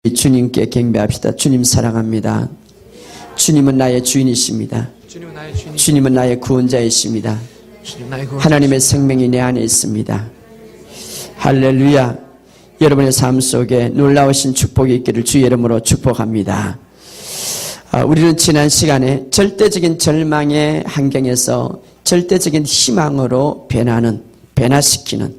주님께 경배합시다. 주님 사랑합니다. 주님은 나의 주인이십니다. 주님은 나의 구원자이십니다. 하나님의 생명이 내 안에 있습니다. 할렐루야. 여러분의 삶 속에 놀라우신 축복이 있기를 주의 이름으로 축복합니다. 우리는 지난 시간에 절대적인 절망의 환경에서 절대적인 희망으로 변화시키는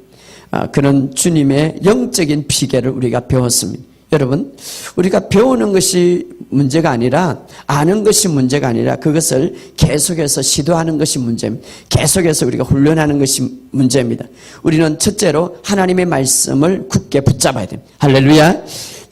그런 주님의 영적인 비결을 우리가 배웠습니다. 여러분, 우리가 배우는 것이 문제가 아니라 아는 것이 문제가 아니라 그것을 계속해서 시도하는 것이 문제입니다. 계속해서 우리가 훈련하는 것이 문제입니다. 우리는 첫째로 하나님의 말씀을 굳게 붙잡아야 됩니다. 할렐루야.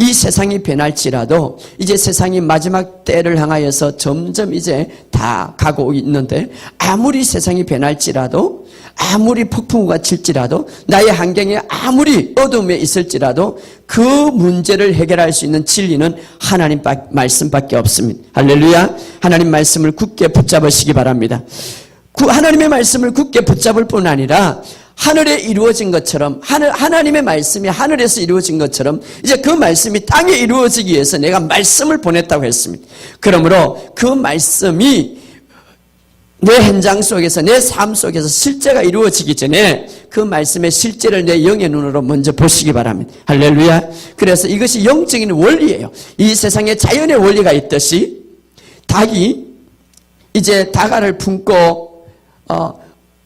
이 세상이 변할지라도 이제 세상이 마지막 때를 향하여서 점점 이제 다 가고 있는데 아무리 세상이 변할지라도 아무리 폭풍우가 칠지라도 나의 환경에 아무리 어둠에 있을지라도 그 문제를 해결할 수 있는 진리는 하나님 말씀밖에 없습니다. 할렐루야. 하나님 말씀을 굳게 붙잡으시기 바랍니다. 하나님의 말씀을 굳게 붙잡을 뿐 아니라 하늘에 이루어진 것처럼 하나님의 말씀이 하늘에서 이루어진 것처럼 이제 그 말씀이 땅에 이루어지기 위해서 내가 말씀을 보냈다고 했습니다. 그러므로 그 말씀이 내 현장 속에서 내 삶 속에서 실제가 이루어지기 전에 그 말씀의 실제를 내 영의 눈으로 먼저 보시기 바랍니다. 할렐루야. 그래서 이것이 영적인 원리예요. 이 세상에 자연의 원리가 있듯이 닭이 이제 닭알을 품고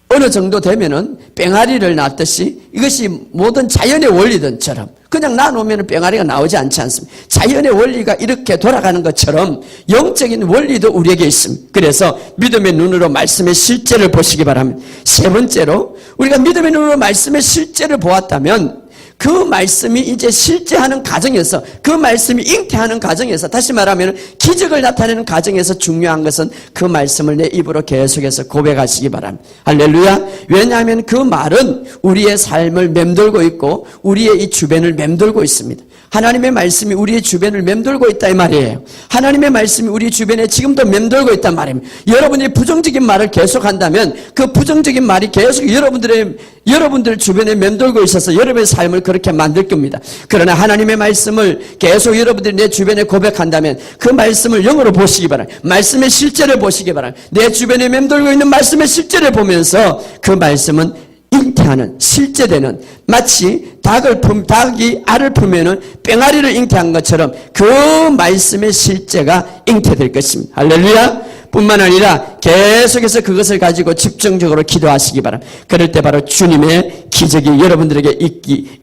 어느 정도 되면은 뺑아리를 낳듯이 이것이 모든 자연의 원리들처럼 그냥 놔놓으면 뺑아리가 나오지 않지 않습니까? 자연의 원리가 이렇게 돌아가는 것처럼 영적인 원리도 우리에게 있습니다. 그래서 믿음의 눈으로 말씀의 실제를 보시기 바랍니다. 세 번째로 우리가 믿음의 눈으로 말씀의 실제를 보았다면 그 말씀이 이제 실제하는 과정에서 그 말씀이 잉태하는 과정에서 다시 말하면 기적을 나타내는 과정에서 중요한 것은 그 말씀을 내 입으로 계속해서 고백하시기 바랍니다. 할렐루야. 왜냐하면 그 말은 우리의 삶을 맴돌고 있고 우리의 이 주변을 맴돌고 있습니다. 하나님의 말씀이 우리의 주변을 맴돌고 있다 이 말이에요. 하나님의 말씀이 우리 주변에 지금도 맴돌고 있단 말입니다. 여러분이 부정적인 말을 계속한다면 그 부정적인 말이 계속 여러분들 주변에 맴돌고 있어서 여러분의 삶을 그렇게 만들 겁니다. 그러나 하나님의 말씀을 계속 여러분들이 내 주변에 고백한다면 그 말씀을 영으로 보시기 바랍니다. 말씀의 실제를 보시기 바랍니다. 내 주변에 맴돌고 있는 말씀의 실제를 보면서 그 말씀은 잉태하는 실제되는 마치 닭이 알을 품으면 뺑아리를 잉태한 것처럼 그 말씀의 실제가 잉태될 것입니다. 할렐루야. 뿐만 아니라 계속해서 그것을 가지고 집중적으로 기도하시기 바랍니다. 그럴 때 바로 주님의 기적이 여러분들에게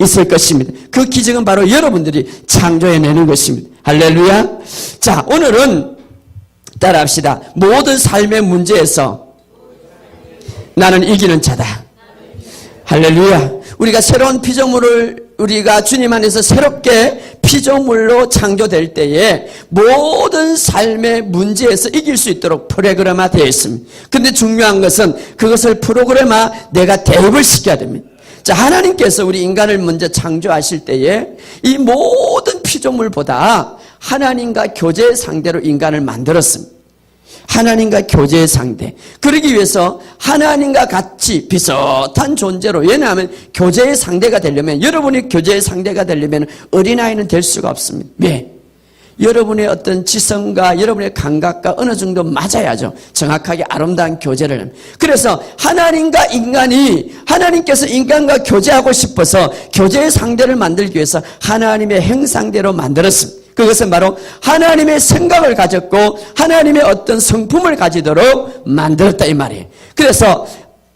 있을 것입니다. 그 기적은 바로 여러분들이 창조해내는 것입니다. 할렐루야. 자, 오늘은 따라합시다. 모든 삶의 문제에서 나는 이기는 자다. 할렐루야. 우리가 새로운 피조물을 우리가 주님 안에서 새롭게 피조물로 창조될 때에 모든 삶의 문제에서 이길 수 있도록 프로그램화 되어 있습니다. 근데 중요한 것은 그것을 프로그램화 내가 대입을 시켜야 됩니다. 자, 하나님께서 우리 인간을 먼저 창조하실 때에 이 모든 피조물보다 하나님과 교제의 상대로 인간을 만들었습니다. 하나님과 교제의 상대. 그러기 위해서 하나님과 같이 비슷한 존재로, 왜냐하면 교제의 상대가 되려면, 여러분이 교제의 상대가 되려면 어린아이는 될 수가 없습니다. 왜? 여러분의 어떤 지성과 여러분의 감각과 어느 정도 맞아야죠. 정확하게 아름다운 교제를 합니다. 그래서 하나님께서 인간과 교제하고 싶어서 교제의 상대를 만들기 위해서 하나님의 형상대로 만들었습니다. 그것은 바로 하나님의 생각을 가졌고 하나님의 어떤 성품을 가지도록 만들었다 이 말이에요. 그래서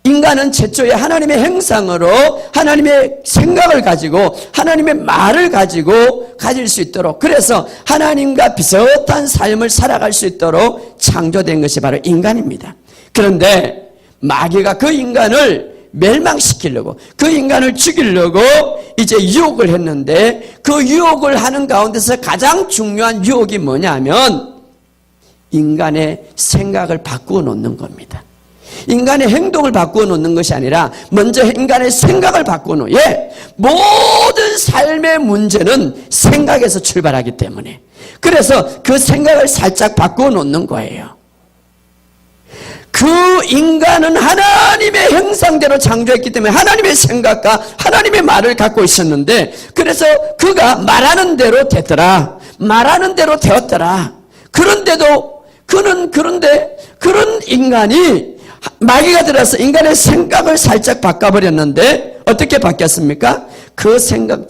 인간은 최초에 하나님의 형상으로 하나님의 생각을 가지고 하나님의 말을 가지고 가질 수 있도록, 그래서 하나님과 비슷한 삶을 살아갈 수 있도록 창조된 것이 바로 인간입니다. 그런데 마귀가 그 인간을 멸망시키려고, 그 인간을 죽이려고 이제 유혹을 했는데, 그 유혹을 하는 가운데서 가장 중요한 유혹이 뭐냐면 인간의 생각을 바꾸어 놓는 겁니다. 인간의 행동을 바꾸어 놓는 것이 아니라 먼저 인간의 생각을 바꾸어 놓은, 모든 삶의 문제는 생각에서 출발하기 때문에, 그래서 그 생각을 살짝 바꾸어 놓는 거예요. 그 인간은 하나님의 형상대로 창조했기 때문에 하나님의 생각과 하나님의 말을 갖고 있었는데, 그래서 그가 말하는 대로 되더라, 말하는 대로 되었더라. 그런데도 그런데 그런 인간이 마귀가 들어서 인간의 생각을 살짝 바꿔버렸는데 어떻게 바뀌었습니까? 그 생각,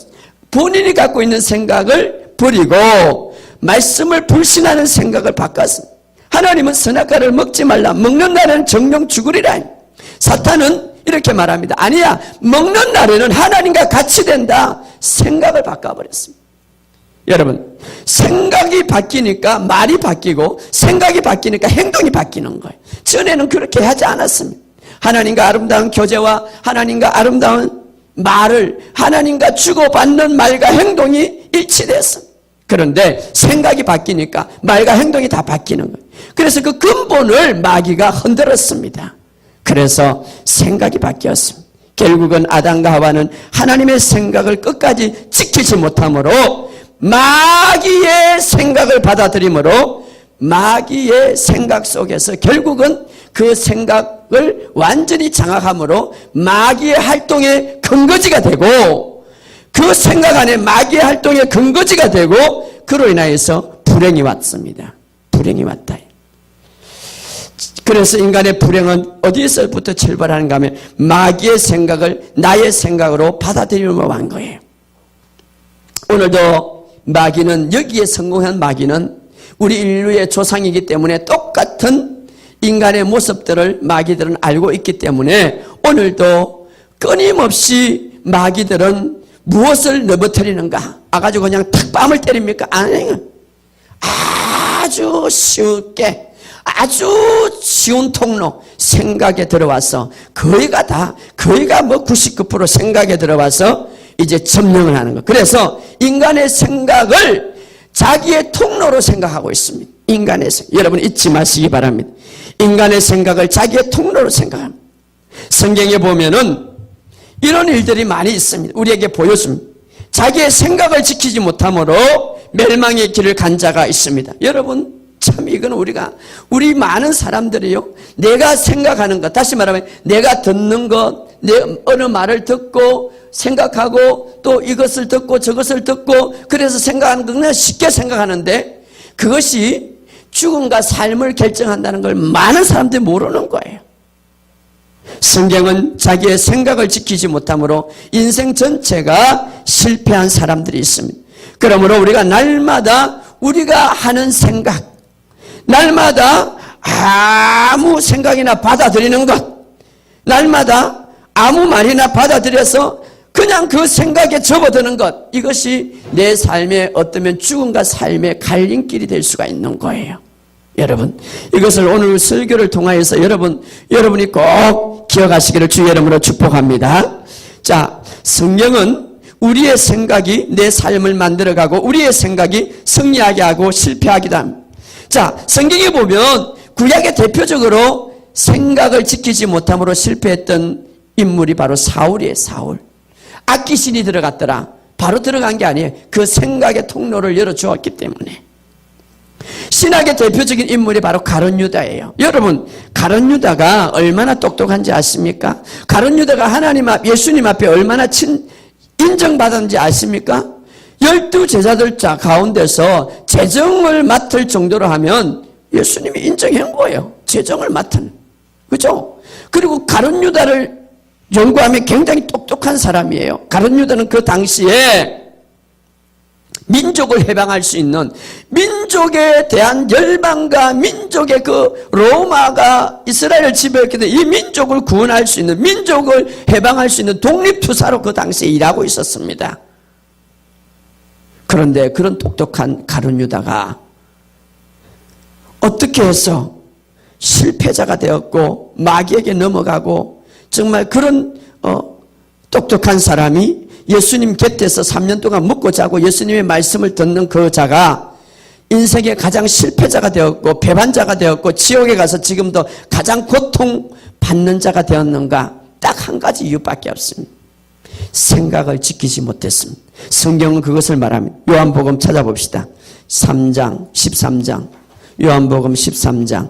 본인이 갖고 있는 생각을 버리고 말씀을 불신하는 생각을 바꿨습니다. 하나님은 선악과를 먹지 말라, 먹는 날에는 정령 죽으리라. 사탄은 이렇게 말합니다. 아니야, 먹는 날에는 하나님과 같이 된다. 생각을 바꿔버렸습니다. 여러분, 생각이 바뀌니까 말이 바뀌고 생각이 바뀌니까 행동이 바뀌는 거예요. 전에는 그렇게 하지 않았습니다. 하나님과 아름다운 교제와 하나님과 아름다운 말을, 하나님과 주고받는 말과 행동이 일치됐습니다. 그런데 생각이 바뀌니까 말과 행동이 다 바뀌는 거예요. 그래서 그 근본을 마귀가 흔들었습니다. 그래서 생각이 바뀌었습니다. 결국은 아담과 하와는 하나님의 생각을 끝까지 지키지 못함으로 마귀의 생각을 받아들이므로 마귀의 생각 속에서 결국은 그 생각을 완전히 장악함으로 마귀의 활동의 근거지가 되고, 그 생각 안에 마귀의 활동의 근거지가 되고, 그로 인하여서 불행이 왔습니다. 불행이 왔다. 그래서 인간의 불행은 어디에서부터 출발하는가 하면 마귀의 생각을 나의 생각으로 받아들이며 한 거예요. 오늘도 마귀는, 여기에 성공한 마귀는 우리 인류의 조상이기 때문에 똑같은 인간의 모습들을 마귀들은 알고 있기 때문에 오늘도 끊임없이 마귀들은 무엇을 넘어뜨리는가? 아가지고 그냥 탁 뺨을 때립니까? 아니에요. 아주 쉽게, 아주 쉬운 통로, 생각에 들어와서 거의가 뭐 99% 생각에 들어와서 이제 점령을 하는 거. 그래서 인간의 생각을 자기의 통로로 생각하고 있습니다. 인간의 생각. 여러분 잊지 마시기 바랍니다. 인간의 생각을 자기의 통로로 생각합니다. 성경에 보면은 이런 일들이 많이 있습니다. 우리에게 보여줍니다. 자기의 생각을 지키지 못함으로 멸망의 길을 간 자가 있습니다. 여러분, 참 이건 우리 많은 사람들이요, 내가 생각하는 것, 다시 말하면 내가 듣는 것, 내 어느 말을 듣고 생각하고 또 이것을 듣고 저것을 듣고, 그래서 생각하는 건 그냥 쉽게 생각하는데 그것이 죽음과 삶을 결정한다는 걸 많은 사람들이 모르는 거예요. 성경은 자기의 생각을 지키지 못함으로 인생 전체가 실패한 사람들이 있습니다. 그러므로 우리가 날마다 우리가 하는 생각, 날마다 아무 생각이나 받아들이는 것, 날마다 아무 말이나 받아들여서 그냥 그 생각에 접어드는 것, 이것이 내 삶의 어쩌면 죽음과 삶의 갈림길이 될 수가 있는 거예요. 여러분, 이것을 오늘 설교를 통하여서 여러분이 꼭 기억하시기를 주의 이름으로 축복합니다. 자, 성경은 우리의 생각이 내 삶을 만들어가고 우리의 생각이 승리하게 하고 실패하기도 합니다. 자, 성경에 보면 구약의 대표적으로 생각을 지키지 못함으로 실패했던 인물이 바로 사울이에요. 사울. 악귀신이 들어갔더라. 바로 들어간 게 아니에요. 그 생각의 통로를 열어주었기 때문에. 신학의 대표적인 인물이 바로 가룟 유다예요. 여러분, 가룟 유다가 얼마나 똑똑한지 아십니까? 가룟 유다가 하나님 앞, 예수님 앞에 얼마나 인정받았는지 아십니까? 12 제자들 가운데서 재정을 맡을 정도로 하면 예수님이 인정한 거예요. 재정을 맡은. 그죠? 그리고 가룟 유다를 연구하면 굉장히 똑똑한 사람이에요. 가룟 유다는 그 당시에 민족을 해방할 수 있는, 민족에 대한 열방과 민족의 그 로마가 이스라엘을 지배했기 때문에 이 민족을 구원할 수 있는, 민족을 해방할 수 있는 독립투사로 그 당시에 일하고 있었습니다. 그런데 그런 똑똑한 가룟 유다가 어떻게 해서 실패자가 되었고 마귀에게 넘어가고, 정말 그런 똑똑한 사람이 예수님 곁에서 3년 동안 먹고 자고 예수님의 말씀을 듣는 그 자가 인생의 가장 실패자가 되었고 배반자가 되었고 지옥에 가서 지금도 가장 고통받는 자가 되었는가? 딱 한 가지 이유밖에 없습니다. 생각을 지키지 못했습니다. 성경은 그것을 말합니다. 요한복음 찾아봅시다. 3장 13장, 요한복음 13장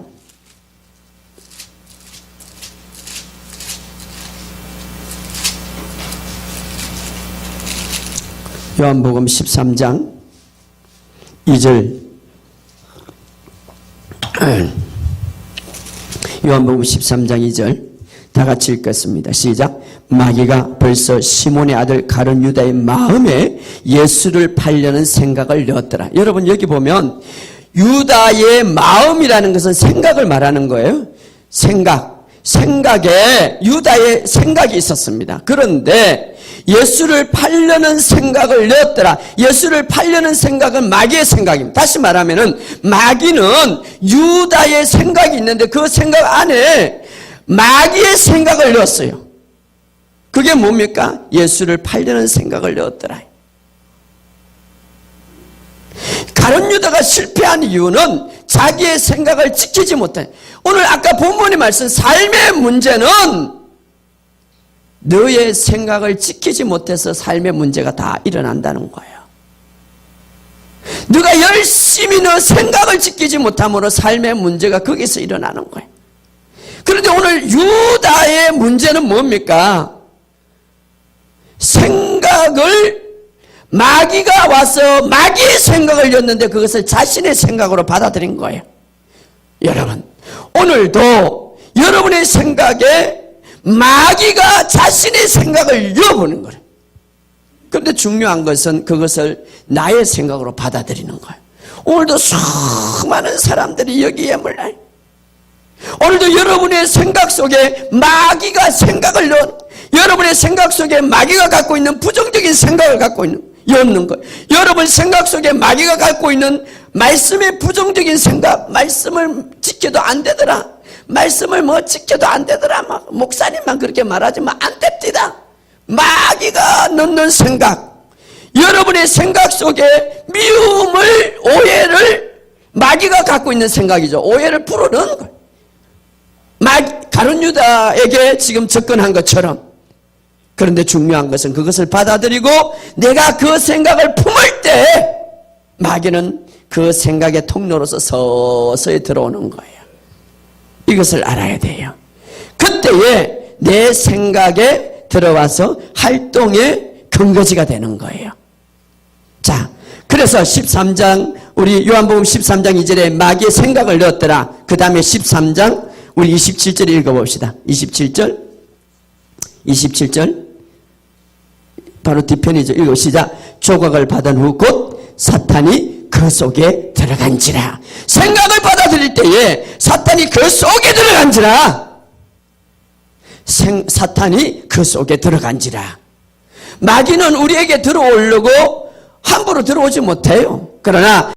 요한복음 13장 2절. 요한복음 13장 2절 다 같이 읽겠습니다. 시작. 마귀가 벌써 시몬의 아들 가룟 유다의 마음에 예수를 팔려는 생각을 넣었더라. 여러분 여기 보면 유다의 마음이라는 것은 생각을 말하는 거예요. 생각에 유다의 생각이 있었습니다. 그런데 예수를 팔려는 생각을 넣었더라. 예수를 팔려는 생각은 마귀의 생각입니다. 다시 말하면은 마귀는 유다의 생각이 있는데 그 생각 안에 마귀의 생각을 넣었어요. 그게 뭡니까? 예수를 팔려는 생각을 넣었더라. 가룟 유다가 실패한 이유는 자기의 생각을 지키지 못해. 오늘 아까 본문의 말씀 삶의 문제는 너의 생각을 지키지 못해서 삶의 문제가 다 일어난다는 거예요. 네가 열심히 너 생각을 지키지 못함으로 삶의 문제가 거기서 일어나는 거예요. 그런데 오늘 유다의 문제는 뭡니까? 생각을 마귀가 와서 마귀의 생각을 였는데 그것을 자신의 생각으로 받아들인 거예요. 여러분 오늘도 여러분의 생각에 마귀가 자신의 생각을 이어보는 거예요. 그런데 중요한 것은 그것을 나의 생각으로 받아들이는 거예요. 오늘도 수많은 사람들이 여기에 몰라요. 오늘도 여러분의 생각 속에 마귀가 생각을 넣은, 여러분의 생각 속에 마귀가 갖고 있는 부정적인 생각을 갖고 있는 엮는 거예요. 여러분 생각 속에 마귀가 갖고 있는 말씀의 부정적인 생각, 말씀을 지켜도 안 되더라, 말씀을 지켜도 안 되더라, 막 목사님만 그렇게 말하지만 안 됩니다. 마귀가 넣는 생각, 여러분의 생각 속에 미움을, 오해를 마귀가 갖고 있는 생각이죠. 오해를 불어넣은 거예요. 가룟 유다에게 지금 접근한 것처럼. 그런데 중요한 것은 그것을 받아들이고 내가 그 생각을 품을 때 마귀는 그 생각의 통로로서 서서히 들어오는 거예요. 이것을 알아야 돼요. 그때에 내 생각에 들어와서 활동의 근거지가 되는 거예요. 자, 그래서 13장 우리 요한복음 13장 2절에 마귀의 생각을 넣었더라. 그 다음에 13장 우리 27절 읽어봅시다. 27절 바로 뒤편이죠. 읽읍시다. 조각을 받은 후 곧 사탄이 그 속에 들어간지라. 생각을 받아들일 때에 사탄이 그 속에 들어간지라. 사탄이 그 속에 들어간지라. 마귀는 우리에게 들어오려고 함부로 들어오지 못해요. 그러나